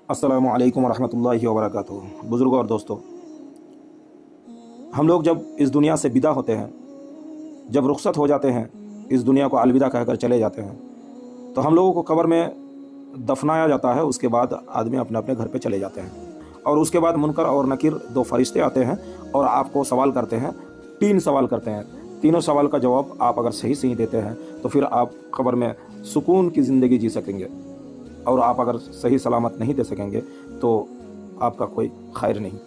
अस्सलामु अलैकुम वरहमतुल्लाहि वबरकातुहू। बुज़ुर्गों और दोस्तों, हम लोग जब इस दुनिया से विदा होते हैं, जब रुखसत हो जाते हैं, इस दुनिया को अलविदा कहकर चले जाते हैं, तो हम लोगों को कब्र में दफनाया जाता है। उसके बाद आदमी अपने अपने घर पे चले जाते हैं और उसके बाद मुनकर और नकीर दो फरिश्ते आते हैं और आपको सवाल करते हैं। 3 सवाल करते हैं। तीनों सवाल का जवाब आप अगर सही सही देते हैं तो फिर आप कब्र में सुकून की ज़िंदगी जी सकेंगे, और आप अगर सही सलामत नहीं दे सकेंगे तो आपका कोई खैर नहीं।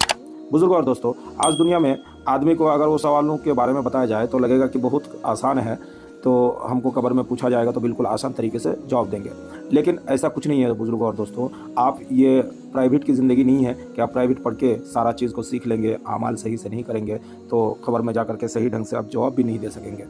बुज़ुर्गों और दोस्तों, आज दुनिया में आदमी को अगर वो सवालों के बारे में बताया जाए तो लगेगा कि बहुत आसान है, तो हमको कब्र में पूछा जाएगा तो बिल्कुल आसान तरीके से जवाब देंगे। लेकिन ऐसा कुछ नहीं है बुज़ुर्गों और दोस्तों। आप ये प्राइवेट की ज़िंदगी नहीं है कि आप प्राइवेट पढ़ के सारा चीज़ को सीख लेंगे, आमाल सही से नहीं करेंगे तो कब्र में जाकर के सही ढंग से आप जवाब भी नहीं दे सकेंगे।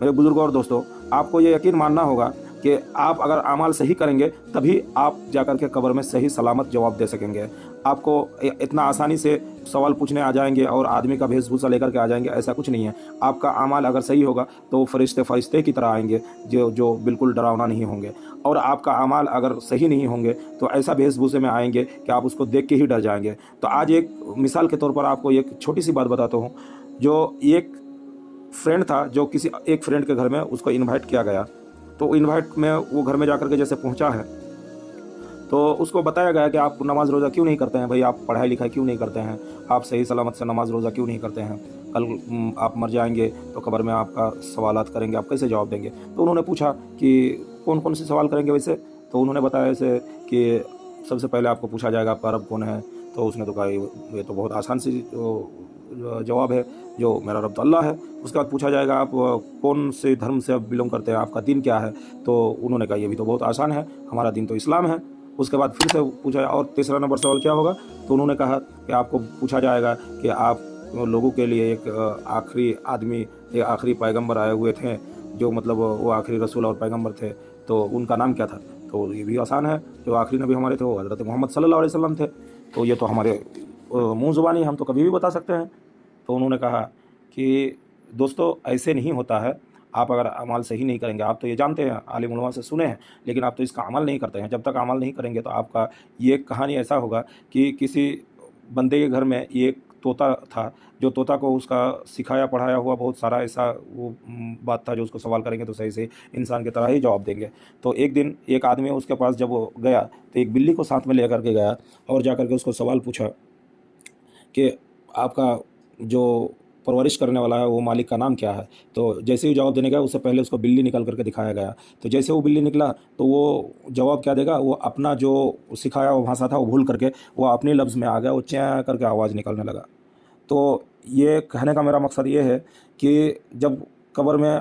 मेरे बुज़ुर्गों और दोस्तों, आपको ये यकीन मानना होगा कि आप अगर आमाल सही करेंगे तभी आप जाकर के कब्र में सही सलामत जवाब दे सकेंगे। आपको इतना आसानी से सवाल पूछने आ जाएंगे और आदमी का वेशभूषा लेकर के आ जाएंगे, ऐसा कुछ नहीं है। आपका आमाल अगर सही होगा तो फरिश्ते फरिश्ते की तरह आएंगे जो बिल्कुल डरावना नहीं होंगे, और आपका आमाल अगर सही नहीं होंगे तो ऐसा वेशभूषे में आएंगे कि आप उसको देख के ही डर जाएंगे। तो आज एक मिसाल के तौर पर आपको एक छोटी सी बात बताता हूँ। जो एक फ्रेंड था, जो किसी एक फ्रेंड के घर में उसको इनवाइट किया गया, तो इनवाइट में वो घर में जाकर के जैसे पहुंचा है तो उसको बताया गया कि आप नमाज रोज़ा क्यों नहीं करते हैं भाई, आप पढ़ाई लिखाई क्यों नहीं करते हैं, आप सही सलामत से नमाज रोज़ा क्यों नहीं करते हैं, कल आप मर जाएंगे तो कब्र में आपका सवालात करेंगे, आप कैसे जवाब देंगे। तो उन्होंने पूछा कि कौन कौन से सवाल करेंगे वैसे। तो उन्होंने बताया ऐसे कि सबसे पहले आपको पूछा जाएगा आपका रब कौन है। तो उसने तो कहा ये तो बहुत आसान सी जवाब है, जो मेरा रब तो अल्लाह है। उसके बाद पूछा जाएगा आप कौन से धर्म से आप बिलोंग करते हैं, आपका दीन क्या है। तो उन्होंने कहा ये भी तो बहुत आसान है, हमारा दीन तो इस्लाम है। उसके बाद फिर से पूछा और तीसरा नंबर सवाल क्या होगा। तो उन्होंने कहा कि आपको पूछा जाएगा कि आप लोगों के लिए एक आखिरी आदमी, एक आखिरी पैगंबर आए हुए थे, जो मतलब वो आखिरी रसूल और पैगंबर थे, तो उनका नाम क्या था। तो ये भी आसान है, जो आखिरी नबी हमारे थे वो हज़रत मोहम्मद सल्लल्लाहु अलैहि वसल्लम थे। तो ये तो हमारे मुँह ज़ुबानी, हम तो कभी भी बता सकते हैं। तो उन्होंने कहा कि दोस्तों ऐसे नहीं होता है, आप अगर अमाल सही नहीं करेंगे, आप तो ये जानते हैं, आलिम उलमा से सुने हैं, लेकिन आप तो इसका अमल नहीं करते हैं। जब तक अमल नहीं करेंगे तो आपका ये कहानी ऐसा होगा कि किसी बंदे के घर में एक तोता था, जो तोता को उसका सिखाया पढ़ाया हुआ बहुत सारा ऐसा वो बात था, जो उसको सवाल करेंगे तो सही से इंसान की तरह ही जवाब देंगे। तो एक दिन एक आदमी उसके पास जब वो गया तो एक बिल्ली को साथ में लेकर के गया और जाकर के उसको सवाल पूछा कि आपका जो परवरिश करने वाला है वो मालिक का नाम क्या है। तो जैसे ही जवाब देने गया उससे पहले उसको बिल्ली निकल करके दिखाया गया। तो जैसे वो बिल्ली निकला तो वो जवाब क्या देगा, वो अपना जो सिखाया हुआ भाषा था वो भूल करके वो अपने लफ्ज़ में आ गया, वो च्यां करके आवाज़ निकलने लगा। तो ये कहने का मेरा मकसद ये है कि जब कब्र में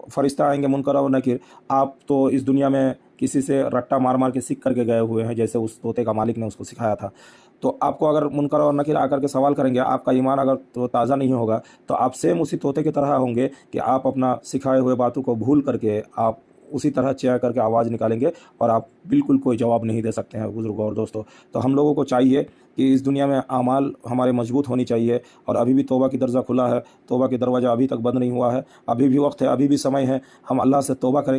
फरिश्ता आएंगे मुनकर और नकीर, आप तो इस दुनिया में किसी से रट्टा मार मार के सीख करके गए हुए हैं, जैसे उस तोते का मालिक ने उसको सिखाया था। तो आपको अगर मुनकर और नकीर आकर के सवाल करेंगे, आपका ईमान अगर तो ताज़ा नहीं होगा तो आप सेम उसी तोते की तरह होंगे कि आप अपना सिखाए हुए बातों को भूल करके आप उसी तरह चें करके आवाज़ निकालेंगे और आप बिल्कुल कोई जवाब नहीं दे सकते हैं। बुज़ुर्गों और दोस्तों, तो हम लोगों को चाहिए कि इस दुनिया में आमाल हमारे मजबूत होनी चाहिए, और अभी भी तौबा की दरजा खुला है, तौबा की दरवाज़ा अभी तक बंद नहीं हुआ है, अभी भी वक्त है, अभी भी समय है, हम अल्लाह से तौबा करें।